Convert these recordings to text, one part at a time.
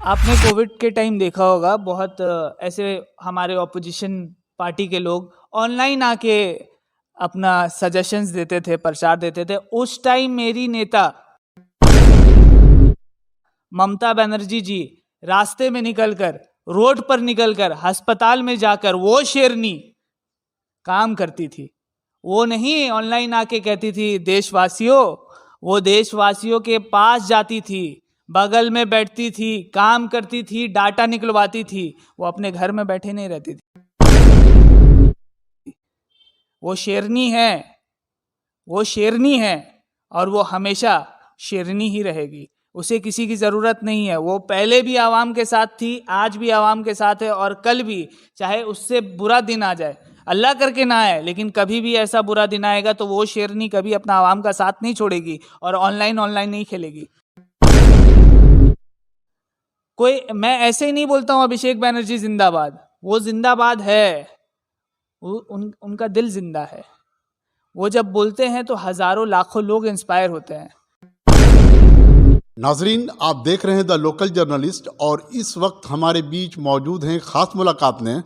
आपने कोविड के टाइम देखा होगा बहुत ऐसे हमारे ऑपोजिशन पार्टी के लोग ऑनलाइन आके अपना सजेशंस देते थे, प्रचार देते थे। उस टाइम मेरी नेता ममता बनर्जी जी रास्ते में निकलकर, रोड पर निकलकर, अस्पताल में जाकर वो शेरनी काम करती थी। वो नहीं ऑनलाइन आके कहती थी देशवासियों, वो देशवासियों के पास जाती थी, बगल में बैठती थी, काम करती थी, डाटा निकलवाती थी। वो अपने घर में बैठे नहीं रहती थी। वो शेरनी है, वो शेरनी है और वो हमेशा शेरनी ही रहेगी। उसे किसी की ज़रूरत नहीं है। वो पहले भी आवाम के साथ थी, आज भी आवाम के साथ है और कल भी। चाहे उससे बुरा दिन आ जाए, अल्लाह करके ना आए, लेकिन कभी भी ऐसा बुरा दिन आएगा तो वो शेरनी कभी अपना आवाम का साथ नहीं छोड़ेगी और ऑनलाइन नहीं खेलेगी। मैं ऐसे ही नहीं बोलता हूँ अभिषेक बैनर्जी जिंदाबाद। वो जिंदाबाद है, उनका दिल जिंदा है। वो जब बोलते हैं तो हजारों लाखों लोग इंस्पायर होते हैं। नाजरीन, आप देख रहे हैं द लोकल जर्नलिस्ट और इस वक्त हमारे बीच मौजूद हैं खास मुलाकात में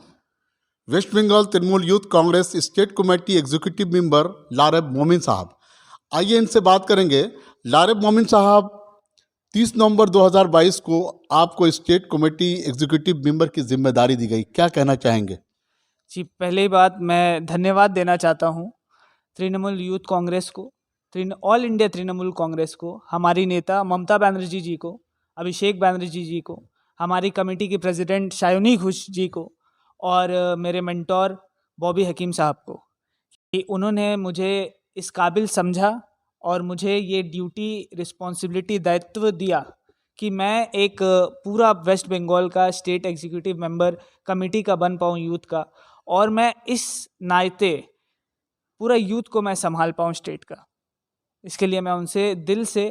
West Bengal Trinamool youth Congress state committee executive member Lareb Momin sahab. आइए इनसे बात करेंगे। लारेब मोमिन साहब, 30 नवंबर 2022 को आपको स्टेट कमेटी एग्जीक्यूटिव मेंबर की जिम्मेदारी दी गई, क्या कहना चाहेंगे? जी, पहली बात मैं धन्यवाद देना चाहता हूँ तृणमूल यूथ कांग्रेस को, ऑल इंडिया तृणमूल कांग्रेस को, हमारी नेता ममता बनर्जी जी को, अभिषेक बनर्जी जी को, हमारी कमेटी की प्रेसिडेंट शायोनी घोष जी को और मेरे मेंटोर बॉबी हकीम साहब को कि उन्होंने मुझे इस काबिल समझा और मुझे ये ड्यूटी, रिस्पॉन्सिबिलिटी, दायित्व दिया कि मैं एक पूरा वेस्ट बंगाल का स्टेट एग्जीक्यूटिव मेंबर कमेटी का बन पाऊँ यूथ का, और मैं इस नाते पूरा यूथ को मैं संभाल पाऊँ स्टेट का। इसके लिए मैं उनसे दिल से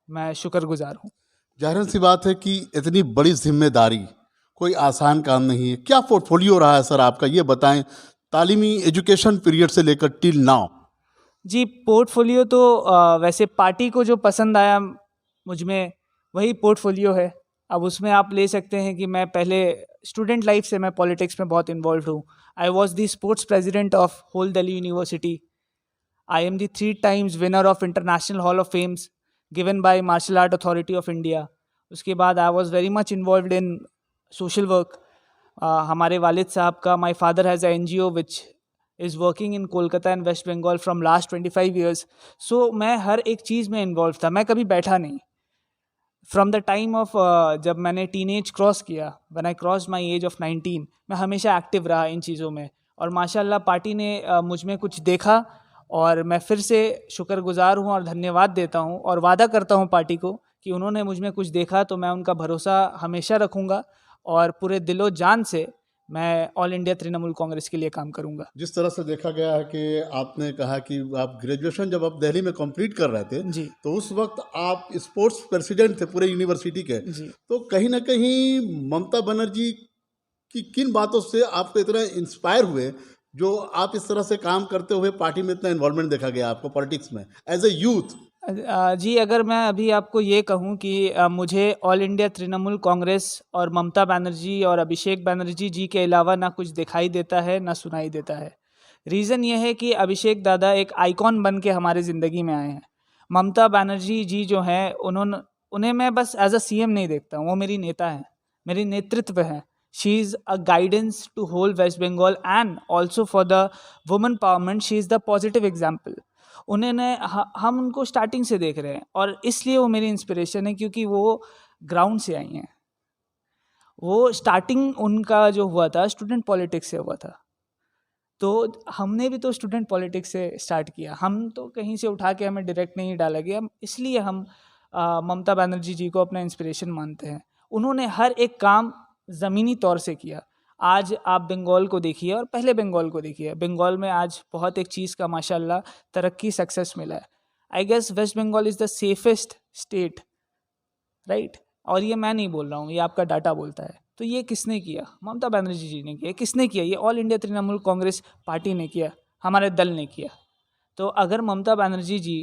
मैं शुक्रगुजार हूँ। जाहिर सी बात है कि इतनी बड़ी जिम्मेदारी कोई आसान काम नहीं है। क्या पोर्टफोलियो रहा है सर आपका, ये बताएं, तालीमी एजुकेशन पीरियड से लेकर टिल नाउ। जी, पोर्टफोलियो तो वैसे पार्टी को जो पसंद आया मुझ में वही पोर्टफोलियो है। अब उसमें आप ले सकते हैं कि मैं पहले स्टूडेंट लाइफ से मैं पॉलिटिक्स में बहुत इन्वॉल्व हूँ। I was the sports president of whole Delhi University. I am the 3 times winner of International Hall of Fames given by Martial Art Authority of India. उसके बाद I was very much involved in social work. हमारे वालिद साहब का, my father has a NGO which is working in Kolkata and West Bengal from last 25 years. So मैं हर एक चीज़ में involve था, मैं कभी बैठा नहीं। फ्रॉम द टाइम ऑफ जब मैंने टीनेज क्रॉस किया, when I cross my age of 19, मैं हमेशा एक्टिव रहा इन चीज़ों में। और माशाल्लाह पार्टी ने मुझ में कुछ देखा और मैं फिर से शुक्रगुजार हूँ और धन्यवाद देता हूँ और वादा करता हूँ पार्टी को कि उन्होंने मुझ में कुछ देखा तो मैं उनका भरोसा हमेशा रखूँगा और पूरे दिलो जान से मैं ऑल इंडिया तृणमूल कांग्रेस के लिए काम करूँगा। जिस तरह से देखा गया है कि आपने कहा कि आप ग्रेजुएशन जब आप दिल्ली में कंप्लीट कर रहे थे जी तो उस वक्त आप स्पोर्ट्स प्रेसिडेंट थे पूरे यूनिवर्सिटी के। जी। तो कहीं ना कहीं ममता बनर्जी की किन बातों से आपको इतना इंस्पायर हुए जो आप इस तरह से काम करते हुए पार्टी में इतना इन्वॉल्वमेंट देखा गया आपको पॉलिटिक्स में एज ए यूथ? जी, अगर मैं अभी आपको ये कहूँ कि मुझे ऑल इंडिया तृणमूल कांग्रेस और ममता बनर्जी और अभिषेक बनर्जी जी के अलावा ना कुछ दिखाई देता है ना सुनाई देता है। रीज़न ये है कि अभिषेक दादा एक आइकॉन बन के हमारे ज़िंदगी में आए हैं। ममता बनर्जी जी जो हैं, उन्हें मैं बस एज अ सीएम नहीं देखता हूँ, वो मेरी नेता हैं, मेरी नेतृत्व हैं। She is a guidance to whole West Bengal and also for the women empowerment. She is the positive example. हम उनको स्टार्टिंग से देख रहे हैं और इसलिए वो मेरी इंस्पिरेशन है क्योंकि वो ग्राउंड से आई हैं। वो स्टार्टिंग उनका जो हुआ था स्टूडेंट पॉलिटिक्स से हुआ था, तो हमने भी तो स्टूडेंट पॉलिटिक्स से स्टार्ट किया। हम तो कहीं से उठा के हमें डायरेक्ट नहीं डाला गया, इसलिए हम ममता बनर्जी जी को अपना इंस्पिरेशन मानते हैं। उन्होंने हर एक काम ज़मीनी तौर से किया। आज आप बंगाल को देखिए और पहले बंगाल को देखिए, बंगाल में आज बहुत एक चीज़ का माशाल्लाह तरक्की, सक्सेस मिला है। I guess West Bengal is the safest state, right? और ये मैं नहीं बोल रहा हूँ, ये आपका डाटा बोलता है। तो ये किसने किया? ममता बनर्जी जी ने किया। किसने किया? ये all India Trinamool Congress party ने किया, हमारे दल ने किया। तो अगर ममता बनर्जी जी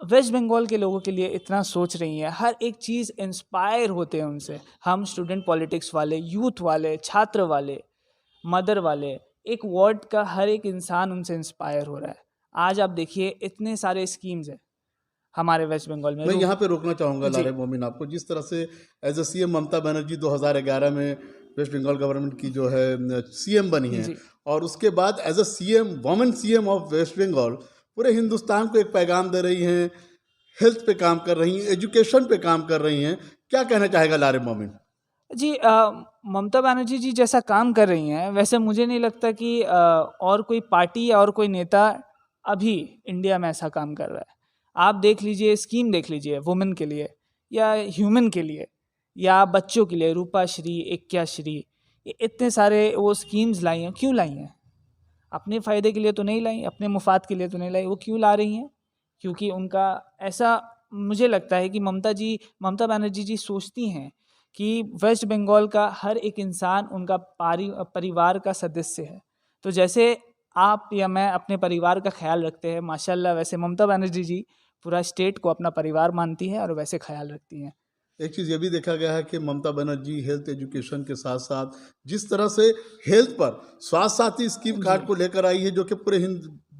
वेस्ट बंगाल के लोगों के लिए इतना सोच रही हैं, हर एक चीज़ इंस्पायर होते हैं उनसे। हम स्टूडेंट पॉलिटिक्स वाले, यूथ वाले, छात्र वाले, मदर वाले, एक वार्ड का हर एक इंसान उनसे इंस्पायर हो रहा है। आज आप देखिए इतने सारे स्कीम्स हैं हमारे वेस्ट बंगाल में। मैं यहाँ पे रोकना चाहूँगा जी। लारे मोमिन आपको। जिस तरह से as a CM Mamata Banerjee 2011 में वेस्ट बंगाल गवर्नमेंट की जो है सीएम बनी है, जी। और उसके बाद as a CM, women CM of West Bengal, पूरे हिंदुस्तान को एक पैगाम दे रही हैं, हेल्थ पे काम कर रही हैं, एजुकेशन पे काम कर रही हैं। क्या कहना चाहेगा लारे मोमिन? जी, ममता बनर्जी जी जैसा काम कर रही हैं, वैसे मुझे नहीं लगता कि और कोई पार्टी या और कोई नेता अभी इंडिया में ऐसा काम कर रहा है। आप देख लीजिए, स्कीम देख लीजिए वुमेन के लिए या ह्यूमन के लिए या बच्चों के लिए, रूपाश्री, इक्याश्री, ये इतने सारे वो स्कीम्स लाई हैं। क्यों लाई हैं? अपने फ़ायदे के लिए तो नहीं लाई, अपने मुफाद के लिए तो नहीं लाई। वो क्यों ला रही हैं? क्योंकि उनका ऐसा, मुझे लगता है कि ममता बनर्जी जी सोचती हैं कि वेस्ट बंगाल का हर एक इंसान उनका परिवार का सदस्य है। तो जैसे आप या मैं अपने परिवार का ख्याल रखते हैं माशाल्लाह, वैसे ममता बनर्जी जी पूरा स्टेट को अपना परिवार मानती हैं और वैसे ख्याल रखती हैं। एक चीज़ ये भी देखा गया है कि ममता बनर्जी हेल्थ एजुकेशन के साथ साथ जिस तरह से हेल्थ पर स्वास्थ्य साथी स्कीम कार्ड को लेकर आई है, जो कि पूरे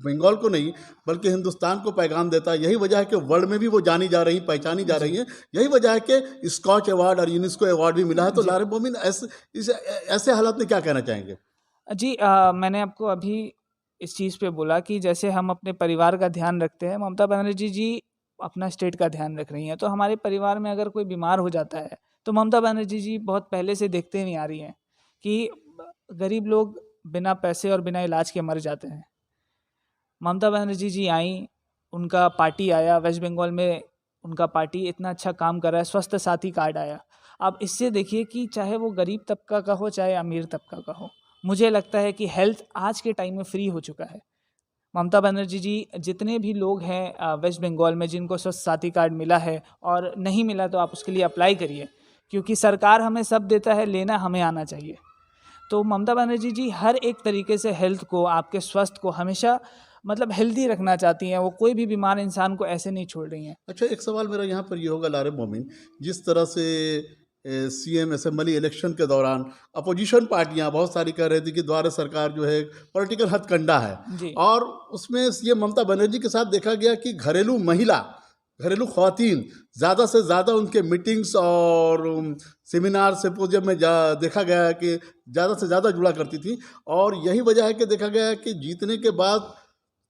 बंगाल को नहीं बल्कि हिंदुस्तान को पैगाम देता है। यही वजह है कि वर्ल्ड में भी वो जानी जा रही, पहचानी जा रही हैं। यही वजह है कि स्कॉच अवार्ड और यूनेस्को अवार्ड भी मिला है। तो लारे मोमिन ऐसे हालात में क्या कहना चाहेंगे? जी, मैंने आपको अभी इस चीज़ पे बोला कि जैसे हम अपने परिवार का ध्यान रखते हैं, ममता बनर्जी जी अपना स्टेट का ध्यान रख रही हैं। तो हमारे परिवार में अगर कोई बीमार हो जाता है, तो ममता बनर्जी जी बहुत पहले से देखते हुए आ रही हैं कि गरीब लोग बिना पैसे और बिना इलाज के मर जाते हैं। ममता बनर्जी जी आईं, उनका पार्टी आया वेस्ट बंगाल में, उनका पार्टी इतना अच्छा काम कर रहा है, स्वास्थ्य साथी कार्ड आया। अब इससे देखिए कि चाहे वो गरीब तबका का हो, चाहे अमीर तबका का हो, मुझे लगता है कि हेल्थ आज के टाइम में फ्री हो चुका है। ममता बनर्जी जी, जितने भी लोग हैं वेस्ट बंगाल में जिनको स्वास्थ्य साथी कार्ड मिला है और नहीं मिला, तो आप उसके लिए अप्लाई करिए, क्योंकि सरकार हमें सब देता है, लेना हमें आना चाहिए। तो ममता बनर्जी जी हर एक तरीके से हेल्थ को, आपके स्वास्थ्य को हमेशा मतलब हेल्दी रखना चाहती हैं। वो कोई भी बीमार इंसान को ऐसे नहीं छोड़ रही हैं। अच्छा, एक सवाल मेरा यहाँ पर ये होगा लारे मोमिन, जिस तरह से सीएम असेंबली इलेक्शन के दौरान अपोजिशन पार्टियां बहुत सारी कह रही थी कि द्वारा सरकार जो है पॉलिटिकल हथकंडा है, जी। और उसमें सीएम ममता बनर्जी के साथ देखा गया कि घरेलू ख्वातीन ज़्यादा से ज़्यादा उनके मीटिंग्स और सेमिनार सिम्पोजियम में देखा गया है कि ज़्यादा से ज़्यादा जुड़ा करती थी। और यही वजह है कि देखा गया है कि जीतने के बाद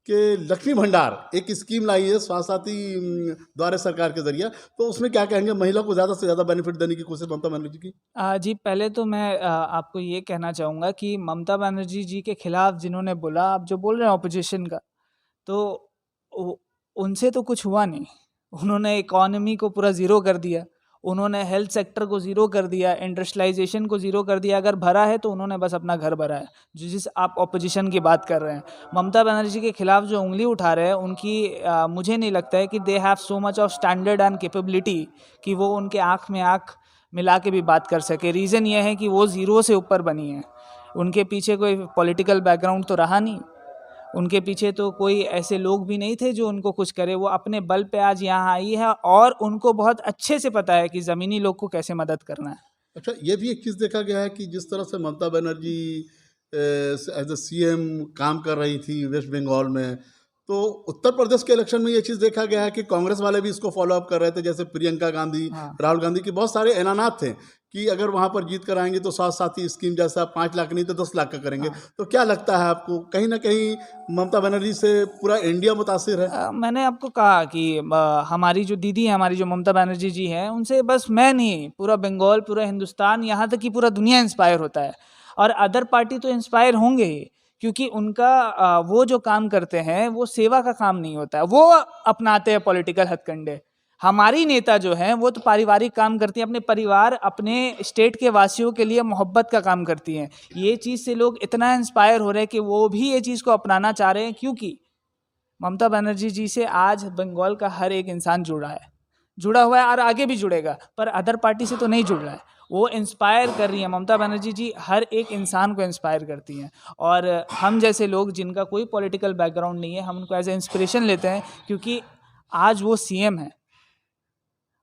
कि लक्ष्मी भंडार एक स्कीम लाई है स्वास्थ्य साथी द्वारा सरकार के जरिए। तो उसमें क्या कहेंगे, महिला को ज़्यादा से ज़्यादा बेनिफिट देने की कोशिश ममता बनर्जी की? जी, पहले तो मैं आपको ये कहना चाहूँगा कि ममता बनर्जी जी के खिलाफ जिन्होंने बोला, आप जो बोल रहे हैं ऑपोजिशन का, तो उनसे तो कुछ हुआ नहीं। उन्होंने इकोनॉमी को पूरा ज़ीरो कर दिया, उन्होंने हेल्थ सेक्टर को ज़ीरो कर दिया, इंडस्ट्रियलाइजेशन को ज़ीरो कर दिया। अगर भरा है तो उन्होंने बस अपना घर भरा है, जिस आप ऑपोजिशन की बात कर रहे हैं। ममता बनर्जी के खिलाफ जो उंगली उठा रहे हैं, उनकी मुझे नहीं लगता है कि they have so much of standard and capability कि वो उनके आँख में आँख मिला के भी बात कर सके। रीज़न ये है कि वो ज़ीरो से ऊपर बनी है, उनके पीछे कोई पॉलिटिकल बैकग्राउंड तो रहा नहीं, उनके पीछे तो कोई ऐसे लोग भी नहीं थे जो उनको कुछ करे। वो अपने बल पे आज यहाँ आई है और उनको बहुत अच्छे से पता है कि ज़मीनी लोग को कैसे मदद करना है। अच्छा, ये भी एक चीज़ देखा गया है कि जिस तरह से Mamata Banerjee as a CM काम कर रही थी वेस्ट बंगाल में, तो उत्तर प्रदेश के इलेक्शन में ये चीज़ देखा गया है कि कांग्रेस वाले भी इसको फॉलो अप कर रहे थे। जैसे प्रियंका गांधी, हाँ। राहुल गांधी के बहुत सारे ऐलानात थे कि अगर वहाँ पर जीत कर आएंगे तो स्वास्थ्य साथी स्कीम जैसा 5 लाख नहीं तो 10 लाख का करेंगे। हाँ। तो क्या लगता है आपको, कहीं ना कहीं ममता बनर्जी से पूरा इंडिया मुतासिर है? मैंने आपको कहा कि हमारी जो दीदी है, हमारी जो ममता बनर्जी जी हैं, उनसे बस मैं नहीं, पूरा बंगाल, पूरा हिंदुस्तान, यहाँ तक कि पूरा दुनिया इंस्पायर होता है। और अदर पार्टी तो इंस्पायर होंगे ही, क्योंकि उनका वो जो काम करते हैं वो सेवा का काम नहीं होता है, वो अपनाते हैं पॉलिटिकल हथकंडे। हमारी नेता जो हैं वो तो पारिवारिक काम करती हैं, अपने परिवार, अपने स्टेट के वासियों के लिए मोहब्बत का काम करती हैं। ये चीज़ से लोग इतना इंस्पायर हो रहे हैं कि वो भी ये चीज़ को अपनाना चाह रहे हैं, क्योंकि ममता बनर्जी जी से आज बंगाल का हर एक इंसान जुड़ा हुआ है और आगे भी जुड़ेगा, पर अदर पार्टी से तो नहीं जुड़ रहा है। वो इंस्पायर कर रही हैं, ममता बनर्जी जी हर एक इंसान को इंस्पायर करती हैं। और हम जैसे लोग जिनका कोई पॉलिटिकल बैकग्राउंड नहीं है, हम उनको एज ए इंस्पिरेशन लेते हैं, क्योंकि आज वो सीएम है,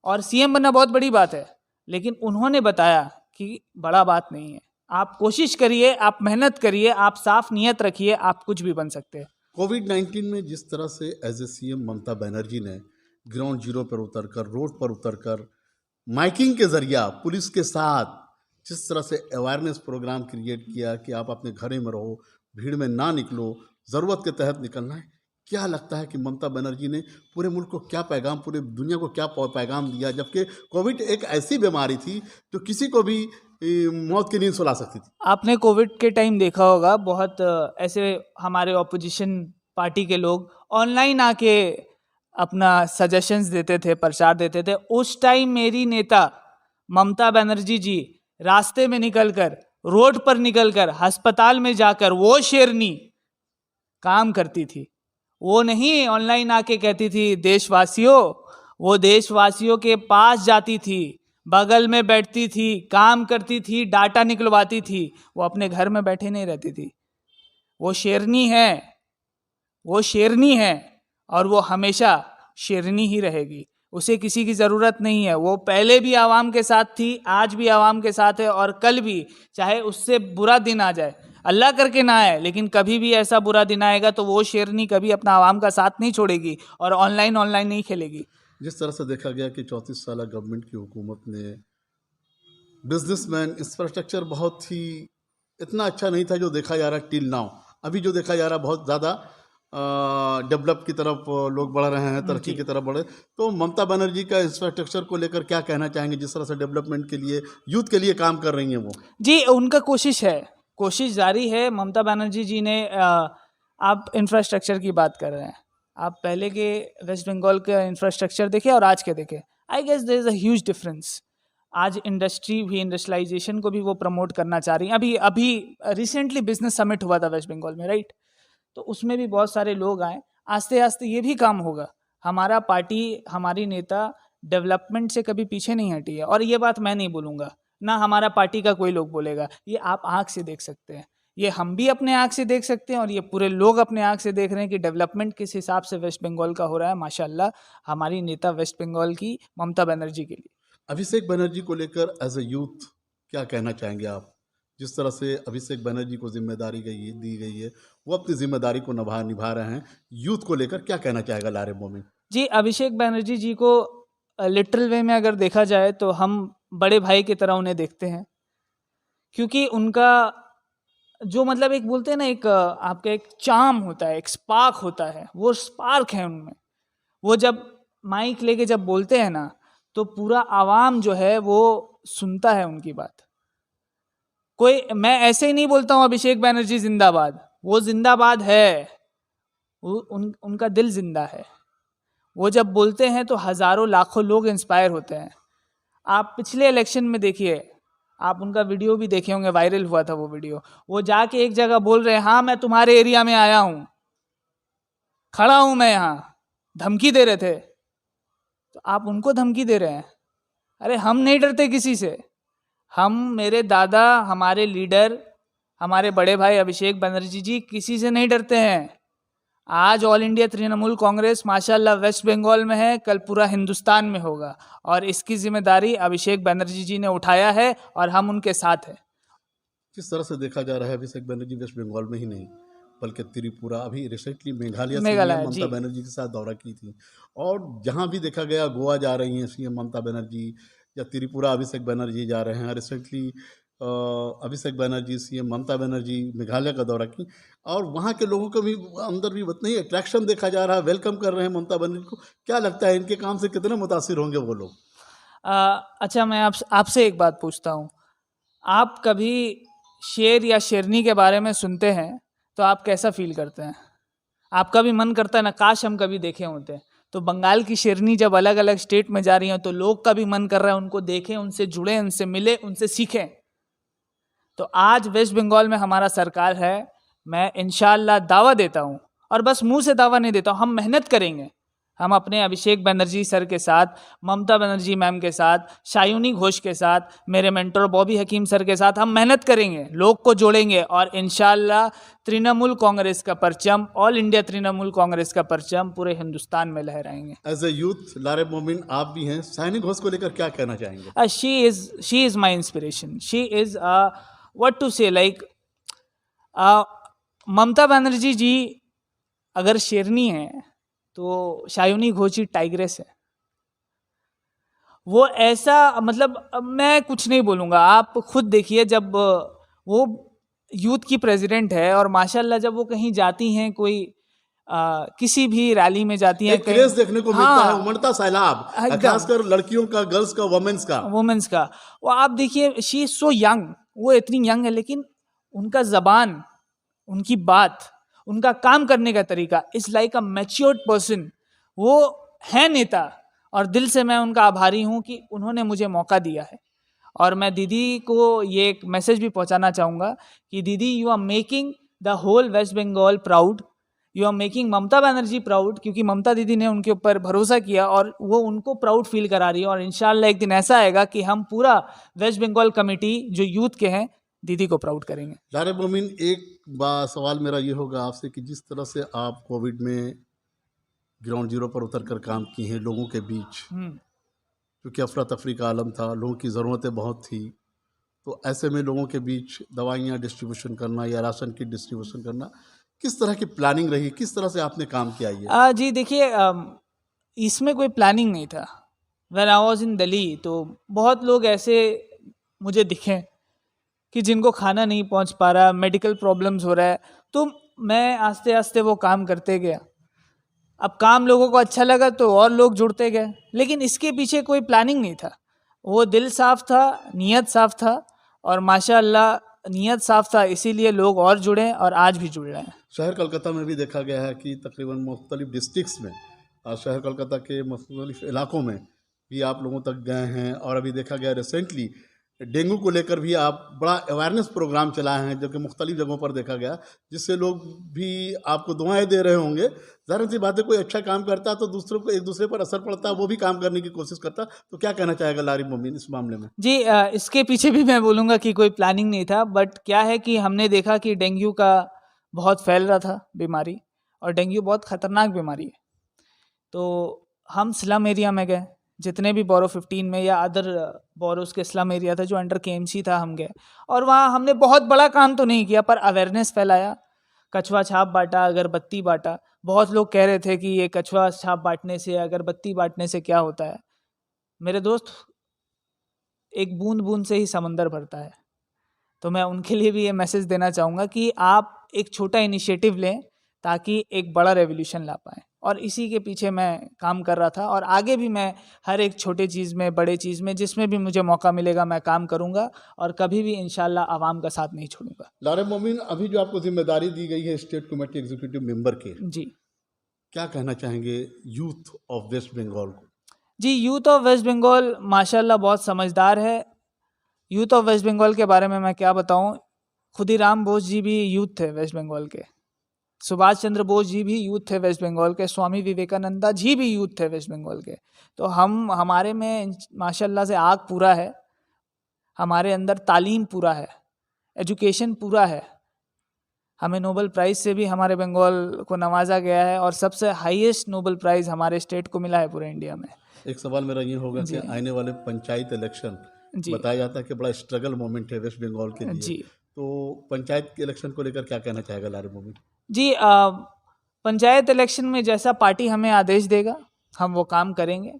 और सीएम बनना बहुत बड़ी बात है, लेकिन उन्होंने बताया कि बड़ा बात नहीं है, आप कोशिश करिए, आप मेहनत करिए, आप साफ नियत रखिए, आप कुछ भी बन सकते हैं। कोविड-19 में जिस तरह से as a CM Mamata Banerjee ने ग्राउंड जीरो पर उतरकर, रोड पर उतरकर, माइकिंग के जरिया पुलिस के साथ जिस तरह से अवेयरनेस प्रोग्राम क्रिएट किया कि आप अपने घरे में रहो, भीड़ में ना निकलो, ज़रूरत के तहत निकलना है, क्या लगता है कि ममता बनर्जी ने पूरे मुल्क को क्या पैगाम, पूरे दुनिया को क्या पैगाम दिया, जबकि कोविड एक ऐसी बीमारी थी जो किसी को भी मौत की नींद सुला सकती थी। आपने कोविड के टाइम देखा होगा, बहुत ऐसे हमारे ऑपोजिशन पार्टी के लोग ऑनलाइन आके अपना सजेशंस देते थे, प्रचार देते थे। उस टाइम मेरी नेता ममता बनर्जी जी रास्ते में निकलकर, रोड पर निकलकर, अस्पताल में जाकर वो शेरनी काम करती थी। वो नहीं ऑनलाइन आके कहती थी देशवासियों, वो देशवासियों के पास जाती थी, बगल में बैठती थी, काम करती थी, डाटा निकलवाती थी। वो अपने घर में बैठे नहीं रहती थी। वो शेरनी है, वो शेरनी है, और वो हमेशा शेरनी ही रहेगी। उसे किसी की ज़रूरत नहीं है। वो पहले भी आवाम के साथ थी, आज भी आवाम के साथ है, और कल भी, चाहे उससे बुरा दिन आ जाए, अल्लाह करके ना आए, लेकिन कभी भी ऐसा बुरा दिन आएगा तो वो शेरनी कभी अपना आवाम का साथ नहीं छोड़ेगी और ऑनलाइन नहीं खेलेगी। जिस तरह से देखा गया कि 34 साल गवर्नमेंट की हुकूमत ने बिजनेसमैन इंफ्रास्ट्रक्चर बहुत ही इतना अच्छा नहीं था जो देखा जा रहा है टिल नाउ। अभी जो देखा जा रहा है बहुत ज़्यादा डेवलप की तरफ लोग बढ़ रहे हैं, तरक्की की तरफ बढ़े। तो ममता बनर्जी का इंफ्रास्ट्रक्चर को लेकर क्या कहना चाहेंगे, जिस तरह से डेवलपमेंट के लिए, यूथ के लिए काम कर रही हैं वो? जी, उनका कोशिश है, कोशिश जारी है। ममता बनर्जी जी ने आप इंफ्रास्ट्रक्चर की बात कर रहे हैं, आप पहले के वेस्ट बंगाल का इंफ्रास्ट्रक्चर देखें और आज के देखें, I guess there is a huge difference. आज इंडस्ट्री भी, इंडस्ट्रियलाइजेशन को भी वो प्रमोट करना चाह रही हैं। अभी अभी रिसेंटली बिजनेस समिट हुआ था वेस्ट बंगाल में, राइट? तो उसमें भी बहुत सारे लोग आए। आस्ते आस्ते ये भी काम होगा। हमारा पार्टी, हमारी नेता डेवलपमेंट से कभी पीछे नहीं हटी है, और ये बात मैं नहीं बोलूँगा, ना हमारा पार्टी का कोई लोग बोलेगा। ये आप आँख से देख सकते हैं, ये हम भी अपने आँख से देख सकते हैं, और ये पूरे लोग अपने आँख से देख रहे हैं कि डेवलपमेंट किस हिसाब से वेस्ट बंगाल का हो रहा है। माशाल्लाह, हमारी नेता वेस्ट बंगाल की ममता बनर्जी के लिए। अभिषेक बनर्जी को लेकर एज ए यूथ क्या कहना चाहेंगे आप? जिस तरह से अभिषेक बनर्जी को जिम्मेदारी दी गई है, वो अपनी जिम्मेदारी को निभा रहे हैं, यूथ को लेकर क्या कहना चाहेगा लारे मोमिन? जी, अभिषेक बनर्जी जी को लिटरल वे में अगर देखा जाए तो हम बड़े भाई की तरह उन्हें देखते हैं, क्योंकि उनका जो, मतलब एक बोलते हैं ना, एक आपका एक चार्म होता है, एक स्पार्क होता है, वो स्पार्क है उनमें। वो जब माइक लेके जब बोलते हैं ना, तो पूरा आवाम जो है वो सुनता है उनकी बात। कोई, मैं ऐसे ही नहीं बोलता हूँ अभिषेक बनर्जी जिंदाबाद, वो जिंदाबाद है, उनका दिल जिंदा है। वो जब बोलते हैं तो हजारों लाखों लोग इंस्पायर होते हैं। आप पिछले इलेक्शन में देखिए, आप उनका वीडियो भी देखे होंगे, वायरल हुआ था वो वीडियो। वो जाके एक जगह बोल रहे हैं, हाँ मैं तुम्हारे एरिया में आया हूँ, खड़ा हूँ मैं यहाँ, धमकी दे रहे थे। तो आप उनको धमकी दे रहे हैं? अरे हम नहीं डरते किसी से। हम, मेरे दादा, हमारे लीडर, हमारे बड़े भाई अभिषेक बनर्जी जी किसी से नहीं डरते हैं। आज ऑल इंडिया तृणमूल कांग्रेस माशाल्लाह वेस्ट बंगाल में है, कल पूरा हिंदुस्तान में होगा, और इसकी जिम्मेदारी अभिषेक बनर्जी जी ने उठाया है, और हम उनके साथ हैं। किस तरह से देखा जा रहा है अभिषेक बनर्जी वेस्ट बंगाल में ही नहीं बल्कि त्रिपुरा, अभी रिसेंटली मेघालय से ममता बनर्जी के साथ दौरा की थी, और जहाँ भी देखा गया गोवा जा रही हैं सीएम ममता बनर्जी, या त्रिपुरा अभिषेक बनर्जी जा रहे हैं। रिसेंटली अभिषेक बनर्जी, सीएम ममता बनर्जी मेघालय का दौरा की, और वहाँ के लोगों को भी अंदर भी उतना ही अट्रैक्शन देखा जा रहा है, वेलकम कर रहे हैं ममता बनर्जी को। क्या लगता है इनके काम से कितने मुतासिर होंगे वो लोग? अच्छा, मैं आपसे एक बात पूछता हूँ, आप कभी शेर या शेरनी के बारे में सुनते हैं तो आप कैसा फील करते हैं? आपका भी मन करता है ना, काश हम कभी देखे होते। तो बंगाल की शेरनी जब अलग अलग स्टेट में जा रही हैं तो लोग का भी मन कर रहा है उनको देखें, उनसे जुड़ें, उनसे मिले, उनसे सीखें। तो आज वेस्ट बंगाल में हमारा सरकार है, मैं इंशाल्लाह दावा देता हूँ, और बस मुंह से दावा नहीं देता हूँ, हम मेहनत करेंगे, हम अपने अभिषेक बनर्जी सर के साथ, ममता बनर्जी मैम के साथ, शायुनी घोष के साथ, मेरे मेंटर बॉबी हकीम सर के साथ हम मेहनत करेंगे, लोग को जोड़ेंगे और इंशाल्लाह तृणमूल कांग्रेस का परचम, ऑल इंडिया तृणमूल कांग्रेस का परचम पूरे हिंदुस्तान में लहराएंगे। एज ए यूथ लारेब मोमिन आप भी हैं, शाइनी घोष को लेकर क्या कहना चाहेंगे? She is my inspiration. She is what to say, like Mamata Banerjee जी अगर शेरनी है तो शायुनी घोष जी टाइग्रेस है। वो ऐसा, मतलब अब मैं कुछ नहीं बोलूँगा, आप खुद देखिए। जब वो यूथ की प्रेसिडेंट है और माशाल्लाह जब वो कहीं जाती हैं, कोई किसी भी रैली में जाती हैं, एक क्रेज देखने को मिलता है, उमड़ता सैलाब, एकदम। खासकर लड़कियों का, गर्ल्स का, वुमेन्स का। वो आप देखिए, शी इज सो यंग, वो इतनी यंग है लेकिन उनका जबान, उनकी बात, उनका काम करने का तरीका is like a matured person. वो है नेता और दिल से मैं उनका आभारी हूँ कि उन्होंने मुझे मौका दिया है। और मैं दीदी को ये एक मैसेज भी पहुंचाना चाहूँगा कि Didi, you are making the whole West Bengal proud, you are making Mamata Banerjee proud, क्योंकि ममता दीदी ने उनके ऊपर भरोसा किया और वो उनको प्राउड फील करा रही है। और इंशाल्लाह एक दिन ऐसा आएगा कि हम पूरा वेस्ट बंगाल कमेटी जो यूथ के हैं दीदी को प्राउड करेंगे। लारेब मोमिन, एक सवाल मेरा ये होगा आपसे कि जिस तरह से आप कोविड में ग्राउंड जीरो पर उतर कर काम किए हैं लोगों के बीच, क्योंकि अफरा तफरी का आलम था, लोगों की ज़रूरतें बहुत थी, तो ऐसे में लोगों के बीच दवाइयाँ डिस्ट्रीब्यूशन करना या राशन की डिस्ट्रीब्यूशन करना, किस तरह की प्लानिंग रही, किस तरह से आपने काम किया ये? जी देखिए, इसमें कोई प्लानिंग नहीं था। When I was in Delhi तो बहुत लोग ऐसे मुझे दिखे कि जिनको खाना नहीं पहुंच पा रहा, मेडिकल प्रॉब्लम्स हो रहा है, तो मैं आस्ते आस्ते वो काम करते गया। अब काम लोगों को अच्छा लगा तो और लोग जुड़ते गए, लेकिन इसके पीछे कोई प्लानिंग नहीं था। वो दिल साफ था, नीयत साफ था और माशाअल्लाह नीयत साफ था, इसीलिए लोग और जुड़े और आज भी जुड़ रहे हैं। शहर कोलकाता में भी देखा गया है कि तकरीबन मुख्तलिफ डिस्ट्रिक्ट्स में और शहर कोलकाता के मुख्तलिफ इलाकों में भी आप लोगों तक गए हैं, और अभी देखा गया रिसेंटली डेंगू को लेकर भी आप बड़ा अवेयरनेस प्रोग्राम चलाए हैं, जो कि मुख्तलिफ जगहों पर देखा गया, जिससे लोग भी आपको दुआएं दे रहे होंगे। ज़ाहिर सी बात है, कोई अच्छा काम करता है तो दूसरों को, एक दूसरे पर असर पड़ता है, वो भी काम करने की कोशिश करता। तो क्या कहना चाहेगा लारेब मोमिन इस मामले में? जी, इसके पीछे भी मैं बोलूँगा कि कोई प्लानिंग नहीं था, बट क्या है कि हमने देखा कि डेंगू का बहुत फैल रहा था बीमारी, और डेंगू बहुत ख़तरनाक बीमारी है। तो हम स्लम एरिया में गए, जितने भी बोरो 15 में या अदर बोरोस के स्लम एरिया था जो अंडर KMC था, हम गए और वहाँ हमने बहुत बड़ा काम तो नहीं किया पर अवेयरनेस फैलाया, कछुआ छाप बांटा, अगरबत्ती बांटा। बहुत लोग कह रहे थे कि ये कछुआ छाप बांटने से, अगरबत्ती बांटने से क्या होता है। मेरे दोस्त, एक बूंद बूंद से ही समंदर भरता है। तो मैं उनके लिए भी ये मैसेज देना चाहूँगा कि आप एक छोटा इनिशिएटिव लें ताकि एक बड़ा रेवोल्यूशन ला पाएँ, और इसी के पीछे मैं काम कर रहा था और आगे भी मैं हर एक छोटे चीज़ में, बड़े चीज़ में, जिसमें भी मुझे मौका मिलेगा मैं काम करूँगा और कभी भी इंशाल्लाह आवाम का साथ नहीं छोड़ूंगा। लारेब मोमिन, अभी जो आपको जिम्मेदारी दी गई है स्टेट कमेटी एग्जीक्यूटिव मेंबर की, जी क्या कहना चाहेंगे यूथ ऑफ वेस्ट बंगाल को? जी, यूथ ऑफ वेस्ट बंगाल माशाल्लाह बहुत समझदार है। यूथ ऑफ वेस्ट बंगाल के बारे में मैं क्या बताऊं, खुदीराम बोस जी भी यूथ थे वेस्ट बंगाल के, सुभाष चंद्र बोस जी भी यूथ थे वेस्ट बंगाल के, स्वामी विवेकानंदा जी भी यूथ थे वेस्ट बंगाल के। तो हमारे में माशाल्लाह से आग पूरा है, हमारे अंदर तालीम पूरा है, एजुकेशन पूरा है। हमें नोबेल प्राइज़ से भी हमारे बंगाल को नवाजा गया है और सबसे हाईएस्ट नोबेल प्राइज़ हमारे स्टेट को मिला है पूरे इंडिया में। एक सवाल मेरा ये होगा कि आने वाले पंचायत इलेक्शन बताया जाता है कि बड़ा स्ट्रगल मोमेंट है वेस्ट बंगाल के लिए, तो पंचायत के इलेक्शन को लेकर क्या कहना चाहेगा लारेब मोमिन? जी, पंचायत इलेक्शन में जैसा पार्टी हमें आदेश देगा हम वो काम करेंगे,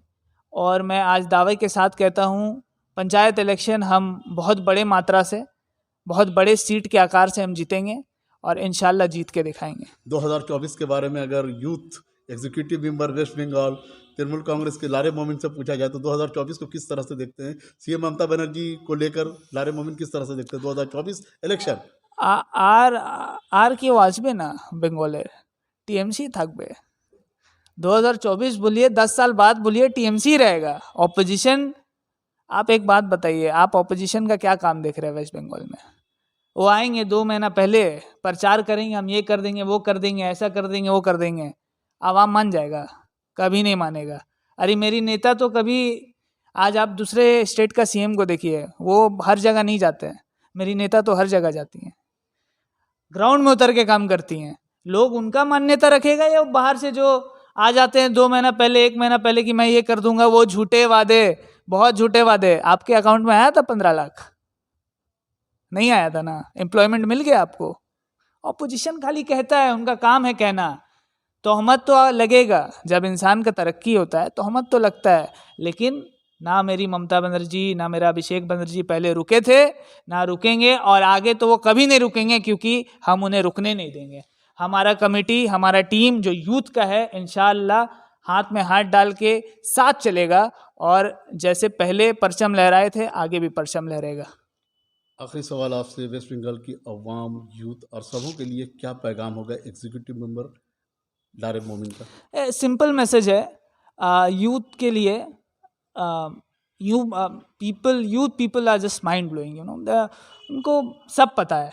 और मैं आज दावे के साथ कहता हूँ पंचायत इलेक्शन हम बहुत बड़े मात्रा से, बहुत बड़े सीट के आकार से हम जीतेंगे और इंशाल्लाह जीत के दिखाएंगे। 2024 के बारे में अगर youth executive member West Bengal Trinamool Congress के लारेब मोमिन से पूछा जाए तो 2024 को किस तरह से देखते हैं? सीएम ममता बनर्जी को लेकर लारेब मोमिन किस तरह से देखते हैं 2024 इलेक्शन? আর কেউ আসবে না বেঙ্গলের, टीएमसी থাকবে। 2024 बोलिए, 10 साल बाद बोलिए, टीएमसी रहेगा। ऑपोजिशन, आप एक बात बताइए, आप ऑपोजिशन का क्या काम देख रहे हैं वेस्ट बंगाल में? वो आएंगे 2 महीना पहले प्रचार करेंगे, हम ये कर देंगे, वो कर देंगे, ऐसा कर देंगे, वो कर देंगे, आवाम मान जाएगा? कभी नहीं मानेगा। अरे मेरी नेता तो कभी, आज आप दूसरे स्टेट का सीएम को देखिए, वो हर जगह नहीं जाते हैं, मेरी नेता तो हर जगह जाती हैं, ग्राउंड में उतर के काम करती हैं। लोग उनका मान्यता रखेगा या बाहर से जो आ जाते हैं 2 महीना पहले, 1 महीना पहले कि मैं ये कर दूंगा, वो झूठे वादे, बहुत झूठे वादे। आपके अकाउंट में आया था 15 लाख? नहीं आया था ना। एम्प्लॉयमेंट मिल गया आपको? ऑपोजिशन खाली कहता है, उनका काम है कहना। तोहमत तो लगेगा, जब इंसान का तरक्की होता है तोहमत तो लगता है, लेकिन ना मेरी ममता बनर्जी ना मेरा अभिषेक बनर्जी पहले रुके थे, ना रुकेंगे, और आगे तो वो कभी नहीं रुकेंगे, क्योंकि हम उन्हें रुकने नहीं देंगे। हमारा कमेटी, हमारा टीम जो यूथ का है, इंशाअल्लाह हाथ में हाथ डाल के साथ चलेगा, और जैसे पहले परचम लहराए थे आगे भी परचम लहरेगा। आखिरी सवाल आपसे, वेस्ट बंगाल की अवाम, यूथ और सबों के लिए क्या पैगाम होगा एग्जीक्यूटिव मेंबर लारेब मोमिन का? सिंपल मैसेज है यूथ के लिए। Youth people are just mind blowing, you know. उनको सब पता है।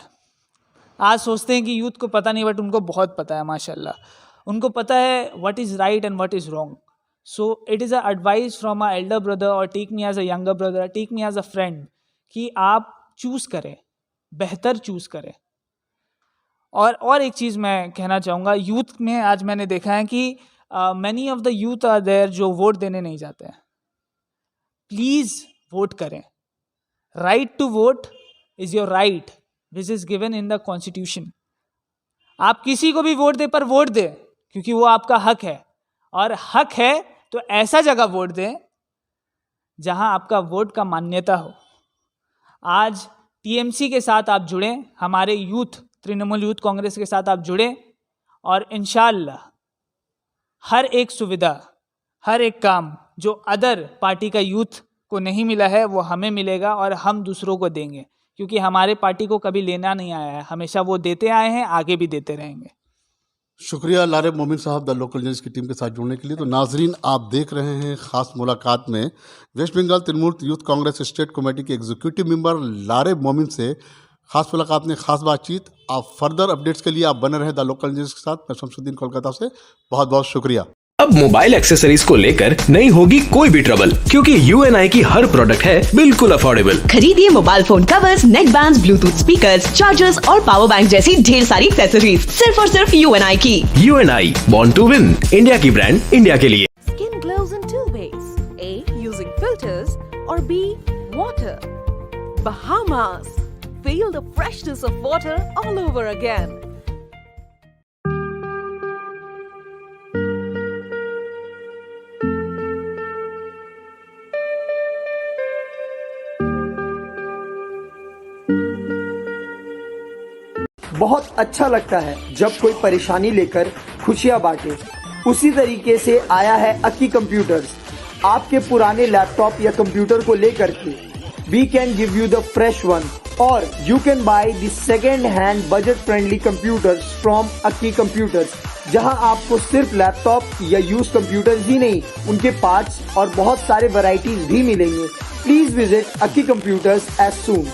आज सोचते हैं कि यूथ को पता नहीं, बट उनको बहुत पता है माशाल्लाह। उनको पता है what is right and what is wrong. So it is a advice from a elder brother, और take me as a younger brother, take me as a friend, कि आप चूज़ करें, बेहतर चूज़ करें। और एक चीज़ मैं कहना चाहूँगा, यूथ में आज मैंने देखा है कि many of the youth are there जो वोट देने नहीं जाते हैं। प्लीज़ वोट करें। Right to vote is your right which is given in the constitution. आप किसी को भी वोट दे, पर वोट दे, क्योंकि वो आपका हक है, और हक है तो ऐसा जगह वोट दें जहां आपका वोट का मान्यता हो। आज टीएमसी के साथ आप जुड़ें, हमारे यूथ, तृणमूल यूथ कांग्रेस के साथ आप जुड़ें, और इंशाअल्लाह हर एक सुविधा, हर एक काम जो अदर पार्टी का यूथ को नहीं मिला है, वो हमें मिलेगा, और हम दूसरों को देंगे, क्योंकि हमारे पार्टी को कभी लेना नहीं आया है, हमेशा वो देते आए हैं, आगे भी देते रहेंगे। शुक्रिया लारेब मोमिन साहब द लोकल न्यूज़ की टीम के साथ जुड़ने के लिए। तो नाजरीन, आप देख रहे हैं खास मुलाकात में West Bengal Trinamool youth Congress state committee के एग्जीक्यूटिव मेंबर लारेब मोमिन से खास मुलाकात में खास बातचीत। आप फर्दर अपडेट्स के लिए आप बने रहे द लोकल न्यूज़ के साथ। मैं शमसुद्दीन कोलकाता से बहुत बहुत शुक्रिया। अब मोबाइल एक्सेसरीज को लेकर नहीं होगी कोई भी ट्रबल, क्योंकि UNI की हर प्रोडक्ट है बिल्कुल अफोर्डेबल। खरीदिए मोबाइल फोन कवर्स, नेक बैंड्स, ब्लूटूथ स्पीकर्स, चार्जर्स और पावर बैंक जैसी ढेर सारी एक्सेसरीज सिर्फ और सिर्फ UNI की। UNI, born to win, India की ब्रांड, इंडिया के लिए। Skin glows in 2 ways. A. Using filters, or B. Water. Bahamas. Feel the freshness of water all over again. बहुत अच्छा लगता है जब कोई परेशानी लेकर खुशियां बांटे। उसी तरीके से आया है अक्की कंप्यूटर्स। आपके पुराने लैपटॉप या कंप्यूटर को लेकर के we can give you the fresh one, और you can buy the second hand budget friendly computers from Akki computers, जहां आपको सिर्फ लैपटॉप या यूज कंप्यूटर्स ही नहीं, उनके पार्ट्स और बहुत सारे वैरायटीज भी मिलेंगे। Please visit Akki computers as soon.